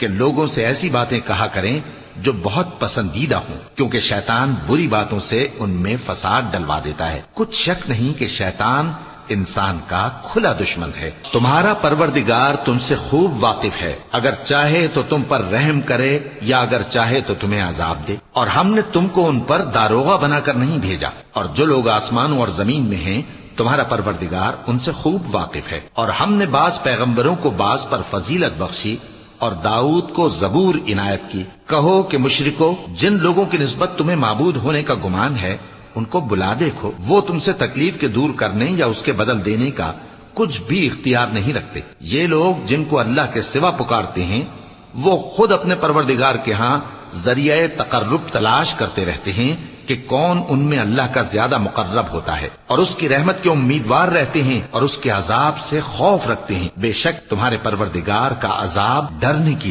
کہ لوگوں سے ایسی باتیں کہا کریں جو بہت پسندیدہ ہوں، کیونکہ شیطان بری باتوں سے ان میں فساد ڈلوا دیتا ہے۔ کچھ شک نہیں کہ شیطان انسان کا کھلا دشمن ہے۔ تمہارا پروردگار تم سے خوب واقف ہے، اگر چاہے تو تم پر رحم کرے یا اگر چاہے تو تمہیں عذاب دے، اور ہم نے تم کو ان پر داروغہ بنا کر نہیں بھیجا، اور جو لوگ آسمانوں اور زمین میں ہیں تمہارا پروردگار ان سے خوب واقف ہے۔ اور ہم نے بعض پیغمبروں کو بعض پر فضیلت بخشی اور داؤد کو زبور عنایت کی۔ کہو کہ مشرکو، جن لوگوں کی نسبت تمہیں معبود ہونے کا گمان ہے ان کو بلا دیکھو، وہ تم سے تکلیف کے دور کرنے یا اس کے بدل دینے کا کچھ بھی اختیار نہیں رکھتے۔ یہ لوگ جن کو اللہ کے سوا پکارتے ہیں وہ خود اپنے پروردگار کے ہاں ذریعہ تقرب تلاش کرتے رہتے ہیں کہ کون ان میں اللہ کا زیادہ مقرب ہوتا ہے، اور اس کی رحمت کے امیدوار رہتے ہیں اور اس کے عذاب سے خوف رکھتے ہیں۔ بے شک تمہارے پروردگار کا عذاب ڈرنے کی